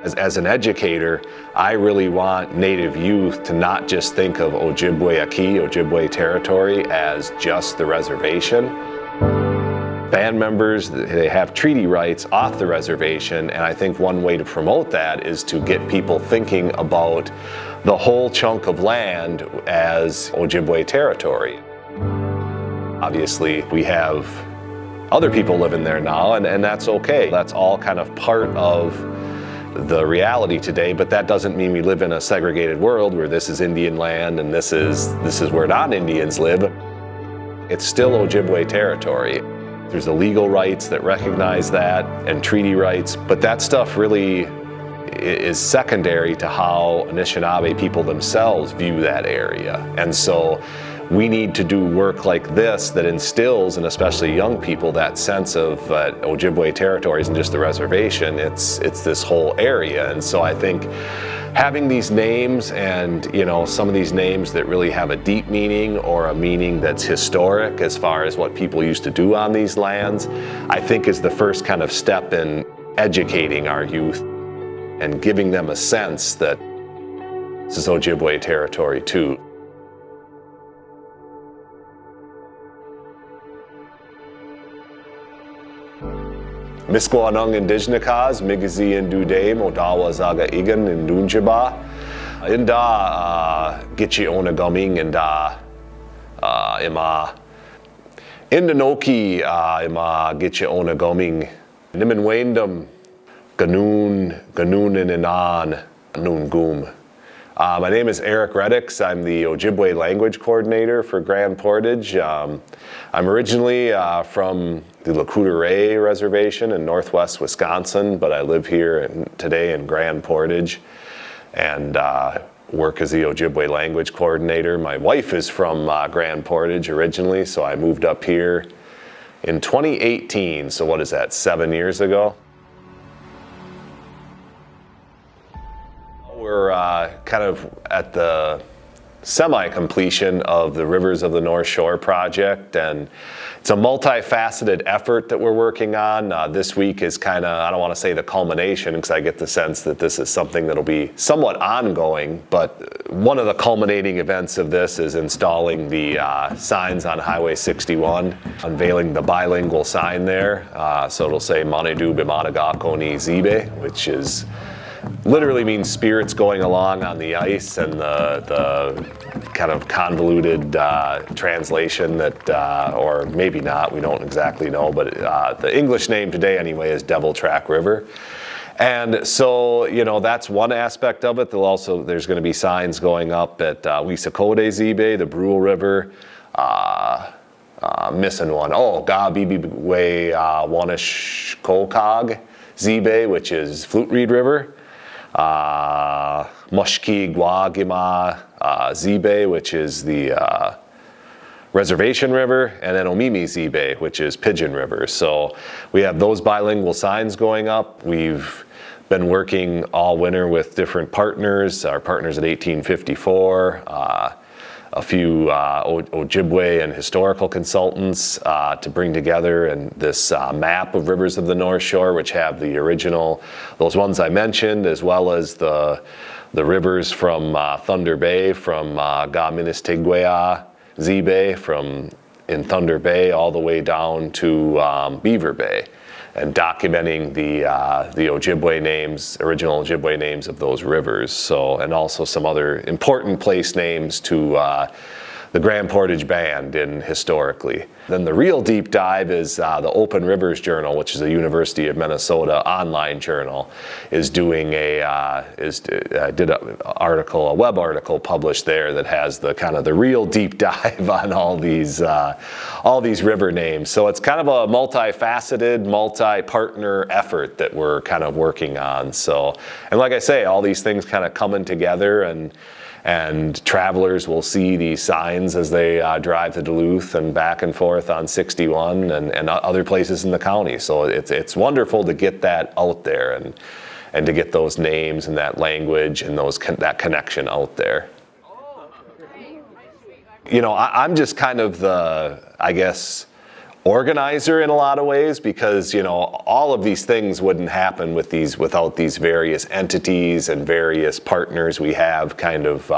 As an educator, I really want Native youth to not just think of Ojibwe Aki, Ojibwe territory, as just the reservation. Band members, they have treaty rights off the reservation, and I think one way to promote that is to get people thinking about the whole chunk of land as Ojibwe territory. Obviously, we have other people living there now, and that's okay. That's all kind of part of the reality today, but that doesn't mean we live in a segregated world where this is Indian land and this is where non-Indians live. It's still Ojibwe territory. There's the legal rights that recognize that and treaty rights, but that stuff really is secondary to how Anishinaabe people themselves view that area. And so we need to do work like this that instills, and especially young people, that sense of Ojibwe territory isn't just the reservation, it's this whole area. And so I think having these names, and some of these names that really have a deep meaning or a meaning that's historic as far as what people used to do on these lands, I think is the first kind of step in educating our youth and giving them a sense that this is Ojibwe territory too. Miskwanung Indigenikaz, Migizi Indude, Modawa Zaga Igan, Indunjiba, Inda Gitchi Onaguming, Inda Ima Indanoki, Ima Gitchi Onaguming, Niminwendum, Ganoon Inan, Noongum. My name is Erik Redix. I'm the Ojibwe language coordinator for Grand Portage. I'm originally from the Lakota Reservation in northwest Wisconsin, but I live here today in Grand Portage and work as the Ojibwe language coordinator. My wife is from Grand Portage originally, so I moved up here in 2018. So what is that, 7 years ago? We're kind of at the semi-completion of the Rivers of the North Shore project, and it's a multifaceted effort that we're working on. This week is kind of, I don't want to say the culmination, because I get the sense that this is something that'll be somewhat ongoing, but one of the culminating events of this is installing the signs on Highway 61, unveiling the bilingual sign there. So it'll say Manedu Bimanagakoni Zibe, which is literally means spirits going along on the ice, and the kind of convoluted translation that, or maybe not, we don't exactly know, but the English name today anyway is Devil Track River. And so, that's one aspect of it. There's going to be signs going up at Wisakode Zibe, the Brule River, missing one. Ga Bibi Way Wanish Kokog Zibe, which is Flute Reed River. Mushki Gwagima Zibe, which is the Reservation River, and then Omimi Zibe, which is Pigeon River. So we have those bilingual signs going up. We've been working all winter with different partners, our partners at 1854, a few Ojibwe and historical consultants to bring together and this map of Rivers of the North Shore, which have the original, those ones I mentioned, as well as the rivers from Thunder Bay, from Gaministigwea Zibe, from in Thunder Bay all the way down to Beaver Bay, and documenting the Ojibwe names, original Ojibwe names of those rivers. So, and also some other important place names to the Grand Portage Band in historically. Then the real deep dive is the Open Rivers Journal, which is a University of Minnesota online journal, is doing did a web article published there that has the kind of the real deep dive on all these river names. So it's kind of a multifaceted, multi-partner effort that we're kind of working on. So, and like I say, all these things kind of coming together, and travelers will see these signs as they drive to Duluth and back and forth on 61 and other places in the county. So it's wonderful to get that out there and to get those names and that language and that connection out there. I'm just kind of the, I guess, organizer in a lot of ways, because all of these things wouldn't happen without these various entities and various partners we have kind of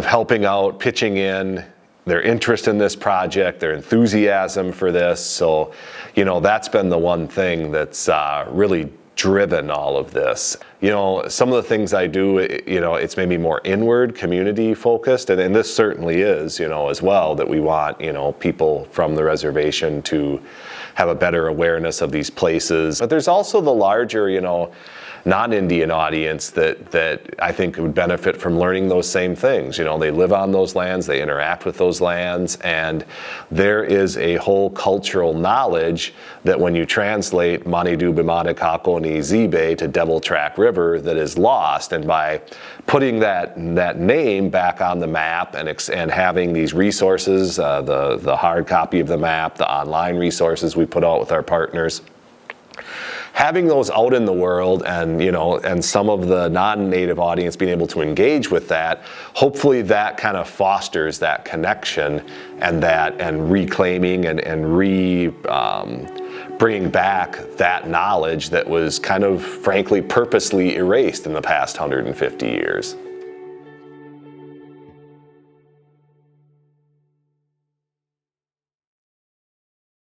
helping out, pitching in their interest in this project, their enthusiasm for this. So that's been the one thing that's really driven all of this. Some of the things I do, it's maybe more inward, community focused, and this certainly is, as well, that we want, people from the reservation to have a better awareness of these places. But there's also the larger, non-Indian audience that I think would benefit from learning those same things. They live on those lands, they interact with those lands, and there is a whole cultural knowledge that when you translate Manidu Bimada Kako ni Zibe to Devil Track River, that is lost. And by putting that name back on the map and having these resources, the hard copy of the map, the online resources we put out with our partners, having those out in the world, and some of the non-native audience being able to engage with that, hopefully that kind of fosters that connection and reclaiming and bringing back that knowledge that was kind of, frankly, purposely erased in the past 150 years.